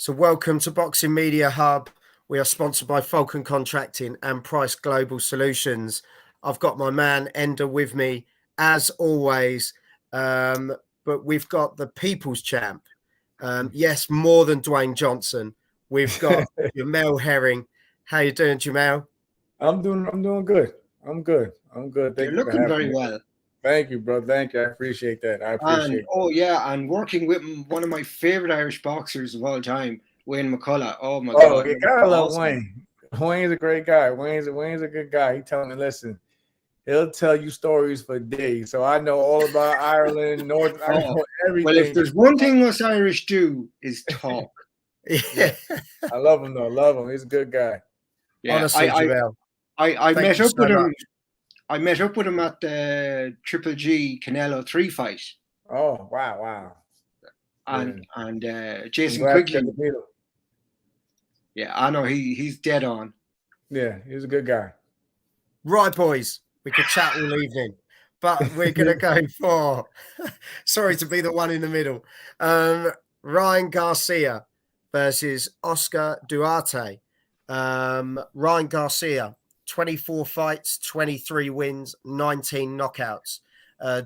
So welcome to Boxing Media Hub. We are sponsored by Falcon Contracting and Price Global Solutions. I've got my man Ender with me as always, but we've got the People's Champ. Yes, more than Dwayne Johnson. We've got Jamel Herring. How you doing, Jamel? I'm doing good. I'm good. Thank You're you for looking having very me. well. Thank you, bro. Thank you. I appreciate that. And working with one of my favorite Irish boxers of all time, Wayne McCullough. Oh my Oh, God. you gotta love Awesome. Wayne. Wayne's a great guy. Wayne's a good guy. He telling me, listen, he'll tell you stories for days. So I know all about Ireland, I know everything. Well, if there's one thing us Irish do is talk. Yeah. I love him though. Love him. He's a good guy. Yeah, honestly, Jamel. I met up with him. I met up with him at the Triple G Canelo 3 fight. Oh, wow. And Jason Quigley. Yeah, I know he's dead on. Yeah, he's a good guy. Right, boys, we could chat all evening, but we're going to go for, sorry to be the one in the middle, Ryan Garcia versus Oscar Duarte. Ryan Garcia, 24 fights, 23 wins, 19 knockouts.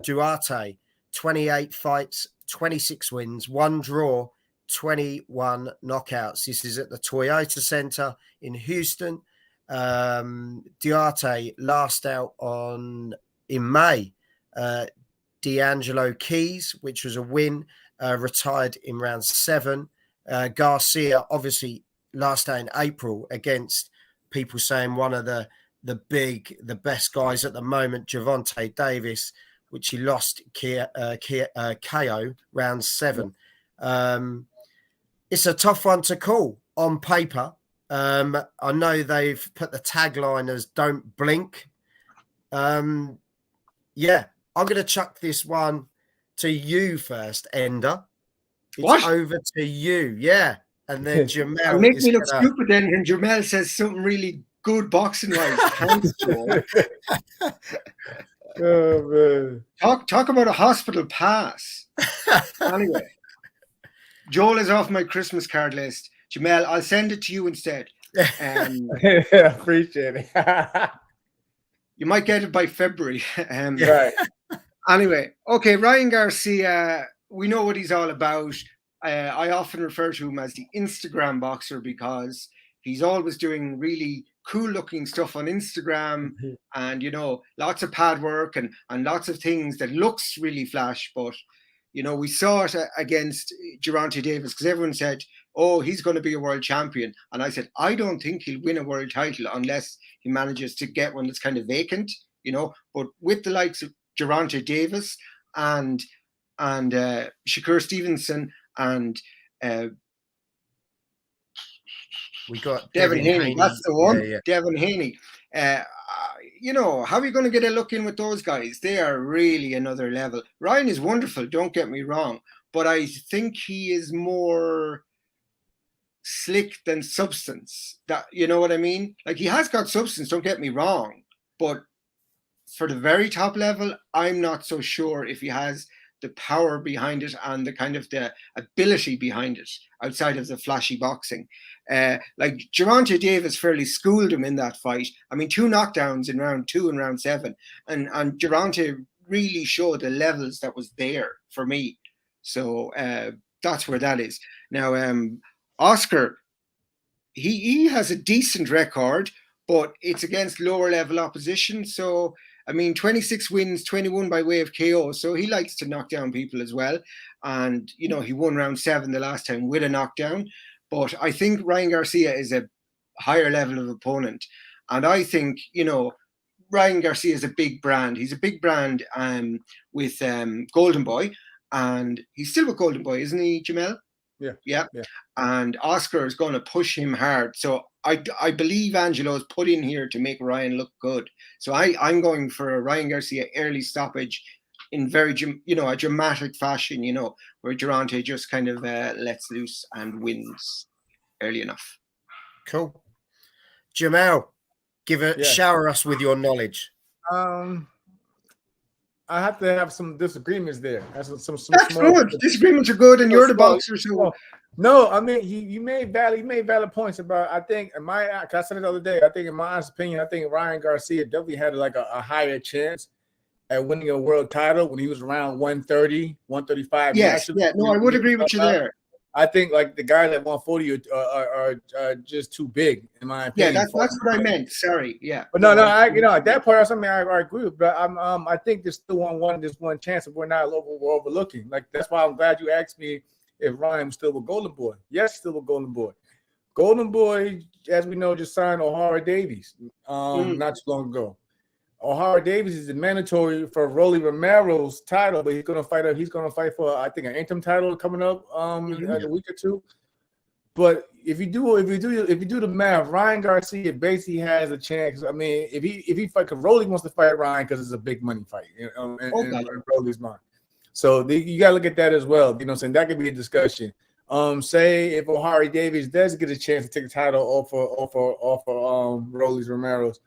Duarte, 28 fights, 26 wins, 1 draw, 21 knockouts. This is at the Toyota Center in Houston. Duarte last out in May. D'Angelo Keys, which was a win, retired in round 7. Garcia, obviously, last out in April against people saying one of the best guys at the moment, Gervonta Davis, which he lost KO round 7. It's a tough one to call on paper. I know they've put the tagline as "Don't blink." I'm going to chuck this one to you first, Ender. It's over to you, yeah. And then Jamel. Make me look stupid then when Jamel says something really good boxing-wise. Thanks, Joel. Oh, man. Talk about a hospital pass. Anyway, Joel is off my Christmas card list. Jamel, I'll send it to you instead. Appreciate it. You might get it by February. Right. Anyway, okay, Ryan Garcia, we know what he's all about. I often refer to him as the Instagram boxer because he's always doing really cool-looking stuff on Instagram and, lots of pad work and lots of things that looks really flash. But, we saw it against Gervonta Davis because everyone said, oh, he's going to be a world champion. And I said, I don't think he'll win a world title unless he manages to get one that's kind of vacant, But with the likes of Gervonta Davis and Shakur Stevenson and we got Devin Haney. That's the one. Yeah. Devin Haney. How are you going to get a look in with those guys? They are really another level. Ryan is wonderful, don't get me wrong, but I think he is more slick than substance. That, you know what I mean? Like, he has got substance, don't get me wrong, but for the very top level, I'm not so sure if he has the power behind it and the kind of the ability behind it outside of the flashy boxing. Like Gervonta Davis fairly schooled him in that fight. I mean, 2 knockdowns in round 2 and round 7. And Gervonta really showed the levels that was there for me. So that's where that is. Now, Oscar, he has a decent record, but it's against lower level opposition. So, 26 wins, 21 by way of KO. So he likes to knock down people as well. And, he won round 7 the last time with a knockdown. But I think Ryan Garcia is a higher level of opponent. And I think, Ryan Garcia is a big brand. He's a big brand with Golden Boy. And he's still with Golden Boy, isn't he, Jamel? Yeah. And Oscar is going to push him hard. So I believe Angelo's put in here to make Ryan look good. So I'm going for a Ryan Garcia early stoppage in very, a dramatic fashion, where Gervonta just kind of lets loose and wins early enough. Cool. Jamel, shower us with your knowledge. I have to have some disagreements there. That's small, good. Disagreements are good, and you're the boxer, so No, I mean you made valid points about. I think in my, I said it the other day. I think in my honest opinion, I think Ryan Garcia definitely had like a higher chance at winning a world title when he was around 130, 135 Yes, naturally. yeah, no, I would agree with you there. I think like the guys at 140 are just too big, in my Yeah, opinion. that's what I meant. Sorry, yeah. But no, at that point, that's something I agree with. But I think there's still one chance, and we're not overlooking. Like that's why I'm glad you asked me if Ryan was still a Golden Boy. Yes, still a Golden Boy. Golden Boy, as we know, just signed O'Hara Davies not too long ago. O'Hara Davies is mandatory for Rolly Romero's title, but he's gonna fight for I think an interim title coming up in a week or two. But if you do the math, Ryan Garcia basically has a chance. I mean, if he fight, because Rolly wants to fight Ryan because it's a big money fight, in Rolly's mind. So you got to look at that as well. You know what I'm saying? That could be a discussion. Say if O'Hara Davies does get a chance to take the title off of Rolly Romero's,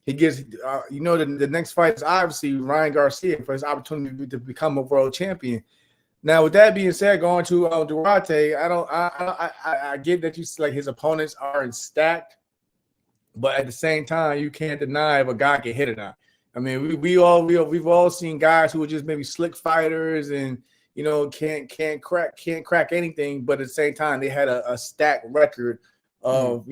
he gets, the next fight is obviously Ryan Garcia for his opportunity to become a world champion. Now, with that being said, going to Duarte, I get that you like his opponents aren't stacked, but at the same time, you can't deny if a guy can hit or not. I mean, we've all seen guys who are just maybe slick fighters and can't crack anything, but at the same time, they had a stacked record of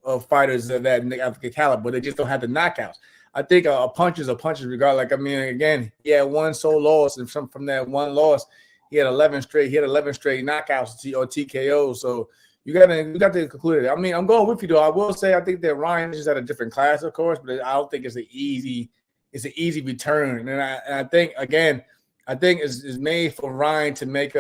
of fighters of that caliber, but they just don't have the knockouts. I think a punch is a punch regardless. Like, I mean, again, he had one sole loss, and from that one loss, he had 11 straight knockouts or TKOs. So you got to conclude it. I mean, I'm going with you though. I will say I think that Ryan is just at a different class, of course, but I don't think it's an easy return. And I think again, it's made for Ryan to make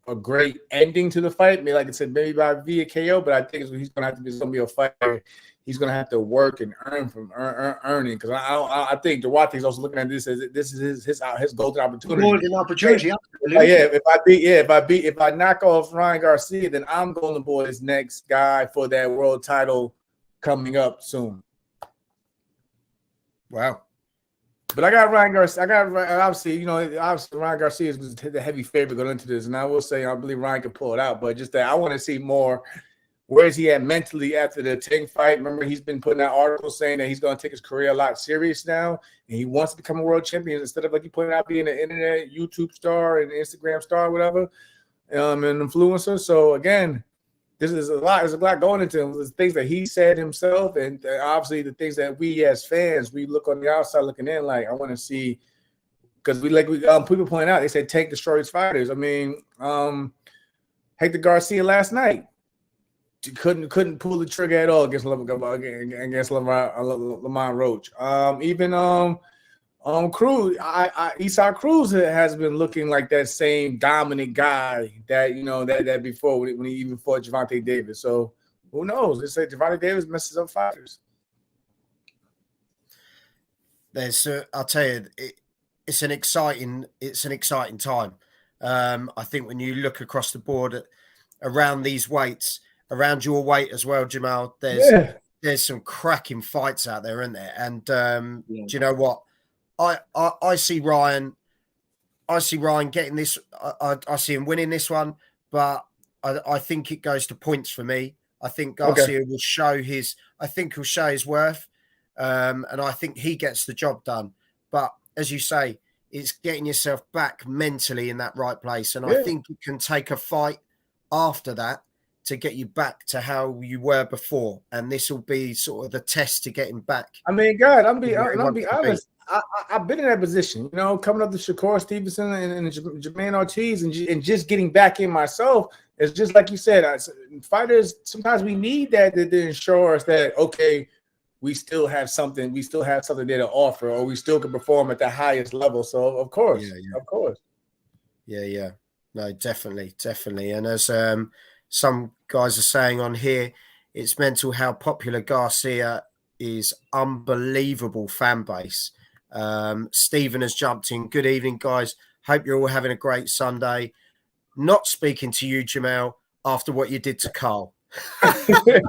a great ending to the fight. Maybe, like I said, maybe via KO, but I think he's going to be a fighter. He's going to have to work and earn from earning, because I think Duarte is also looking at this as this is his golden opportunity. Golden opportunity. If I knock off Ryan Garcia, then I'm Golden Boy's next guy for that world title coming up soon. Wow. But I got Ryan Garcia. Obviously Ryan Garcia is the heavy favorite going into this, and I will say I believe Ryan can pull it out. But just that I want to see more. Where is he at mentally after the Ting fight? Remember, he's been putting out articles saying that he's going to take his career a lot serious now, and he wants to become a world champion instead of like he putting out being an internet YouTube star and Instagram star, or whatever, an influencer. So again, this is a lot. There's a lot going into him. There's things that he said himself, and obviously the things that we as fans, we look on the outside looking in. Like, I want to see, because people point out, they said Tank destroys fighters. I mean, Hector Garcia last night couldn't pull the trigger at all against Lamont Roach. Even Cruz, Isak Cruz has been looking like that same dominant guy that before when he even fought Gervonta Davis. So who knows? They say Gervonta Davis messes up fighters. I'll tell you, it's an exciting time. I think when you look across the board around these weights, around your weight as well, Jamel, there's some cracking fights out there, isn't there? And do you know what? I see Ryan getting this. I see him winning this one, but I think it goes to points for me. I think Garcia will show his. I think he'll show his worth, and I think he gets the job done. But as you say, it's getting yourself back mentally in that right place, and I think it can take a fight after that to get you back to how you were before, and this will be sort of the test to getting back. I mean, God, I'm be honest. I've been in that position, coming up to Shakur Stevenson and Jermaine Ortiz, and just getting back in myself. It's just like you said, fighters, sometimes we need that to ensure us that, okay, we still have something there to offer, or we still can perform at the highest level. So of course. Yeah. No, definitely. And as some guys are saying on here, it's mental how popular Garcia is. Unbelievable fan base. Stephen has jumped in. Good evening, guys. Hope you're all having a great Sunday. Not speaking to you, Jamel, after what you did to Carl. Okay.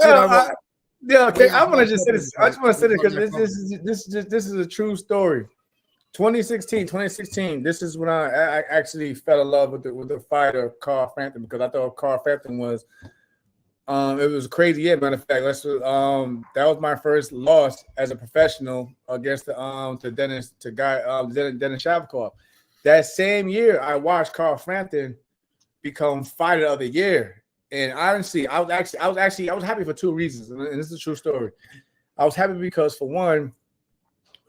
I want to just say this. I just want to say this because this is a true story. 2016. This is when I actually fell in love with the fighter Carl Frampton, because I thought Carl Frampton was it was a crazy year. Matter of fact, that was my first loss as a professional against Dennis Shavkov. That same year, I watched Carl Frampton become fighter of the year. And honestly, I was happy for two reasons, and this is a true story. I was happy because, for one,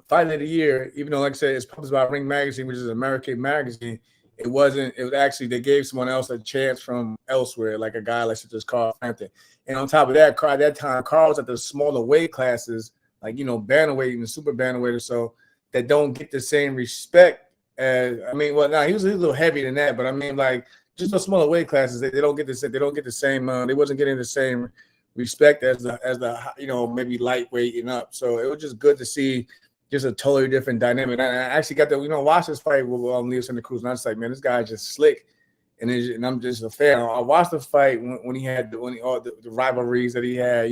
fighter of the year, even though, like I said, it's published by Ring Magazine, which is an American magazine, it was actually, they gave someone else a chance from elsewhere, like a guy like such as Carl Frampton. And on top of that, at that time, Carl was at the smaller weight classes, like, bantamweight and super bantamweight, or so, that don't get the same respect as, he was a little heavier than that, but like, just the smaller weight classes, they don't get the same, they wasn't getting the same respect as the maybe lightweight and up. So it was just good to see just a totally different dynamic. I actually got to watch this fight with Leo Santa Cruz, and I was like, man, this guy's just slick, and I'm just a fan. I watched the fight when he had all the rivalries that he had,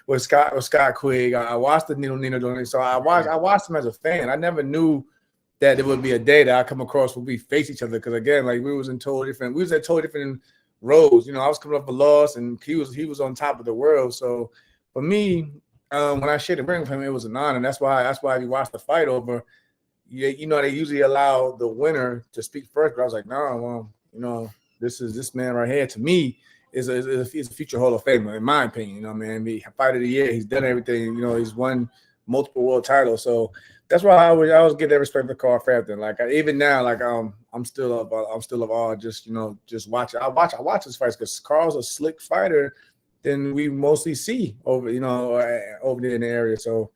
with Scott Quigg. I watched the Nino doing, so I watched him as a fan. I never knew that it would be a day that I come across where we face each other, because again, like, we was at totally different roads. I was coming up a loss, and he was on top of the world. So for me, when I shared the ring with him, it was an honor. And that's why we watched the fight over. They usually allow the winner to speak first, but I was like, no, this man right here, to me, is a future Hall of Famer, in my opinion. Fighter of the year, he's done everything. He's won multiple world titles. So that's why I always get that respect for Carl Frampton. Like, even now, like, I'm still of awe. Just watch it. I watch his fights because Carl's a slick fighter than we mostly see over there in the area. So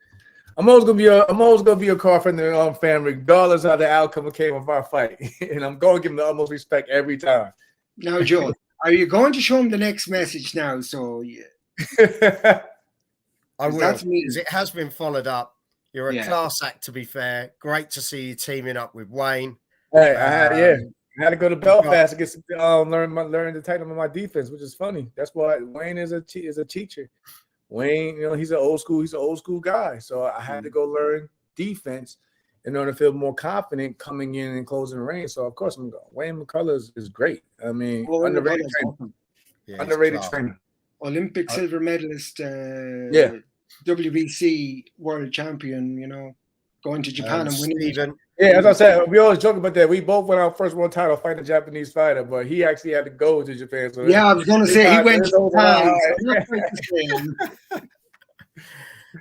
I'm always gonna be a Carl Frampton fan, regardless of the outcome came of our fight, and I'm going to give him the utmost respect every time. Now, Joe, are you going to show him the next message now? So yeah. I will, because it has been followed up. You're a class act, to be fair. Great to see you teaming up with Wayne. Hey, I had to go to Belfast to get learn the title of my defense, which is funny. That's why Wayne is a teacher. Wayne, he's an old school guy. So I had to go learn defense in order to feel more confident coming in and closing the range. So of course, Wayne McCullough is great. Underrated trainer. Underrated trainer. Olympic silver medalist. WBC world champion. Going to Japan and winning. Yeah, as I said, we always joke about that. We both won our first world title fighting a Japanese fighter, but he actually had to go to Japan. So I was going to say he went to Japan.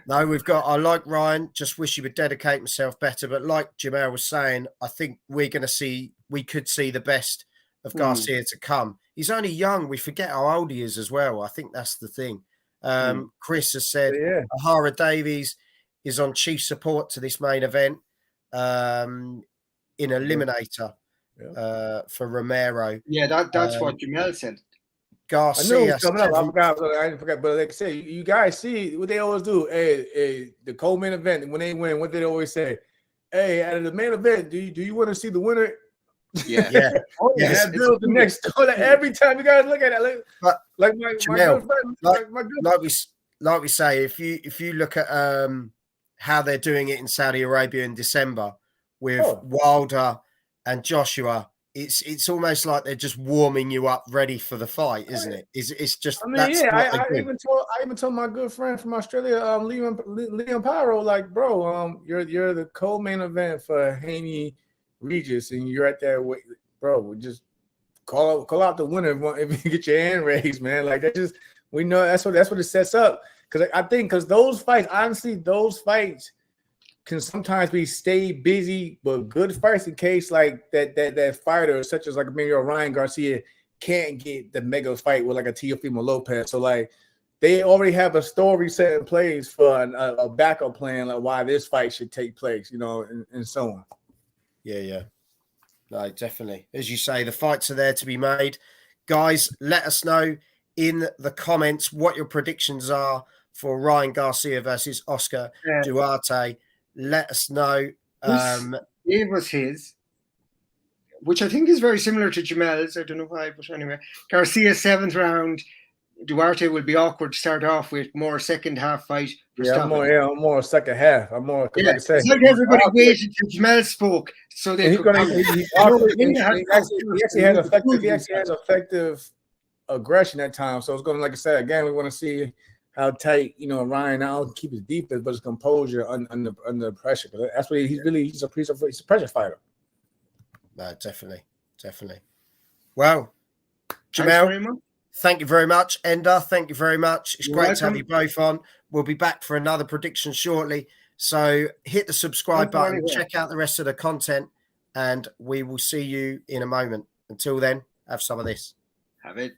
No, I like Ryan. Just wish he would dedicate himself better. But like Jamel was saying, I think we could see the best of Garcia to come. He's only young. We forget how old he is as well. I think that's the thing. Chris has said Ahara Davies is on chief support to this main event in Eliminator for Romero. Yeah, that's what Jamel said. Garcia. I forgot. But like I say, you guys see what they always do. Hey, the co-main event, when they win, what did they always say? Hey, out of the main event, do you want to see the winner? Yeah. The next every time you guys look at it, like we say, if you look at how they're doing it in Saudi Arabia in December with Wilder and Joshua, it's almost like they're just warming you up, ready for the fight, isn't it? It's just. I even told my good friend from Australia, Liam Pyro, like, bro, you're the co-main event for Haney Regis, and you're at that way, bro. Just call out the winner if you get your hand raised, man. Like, we know that's what it sets up. Because those fights, honestly, those fights can sometimes be stay busy, but good fights in case like that fighter, such as like maybe a Ryan Garcia, can't get the mega fight with like a Teofimo Lopez. So like they already have a story set in place for a backup plan, like why this fight should take place, and so on. Yeah. No, definitely. As you say, the fights are there to be made. Guys, let us know in the comments what your predictions are for Ryan Garcia versus Oscar Duarte. Let us know. Gave us his, which I think is very similar to Jamel's. I don't know why, but anyway. Garcia 7th round, Duarte will be awkward to start off with, more second half fight. I'm more second half. I'm more, like I said, it's like everybody waited till Jamel spoke so they he's could. he's awkward. He actually has effective aggression at times. So it's going to, like I said, again, we want to see how tight, Ryan now can keep his defense, but his composure under pressure. That's what he's a pressure fighter. No, definitely. Well, Jamel, thank you very much. Ender, thank you very much. It's great to have you both on. We'll be back for another prediction shortly. So hit the subscribe button, check out the rest of the content, and we will see you in a moment. Until then, have some of this. Have it.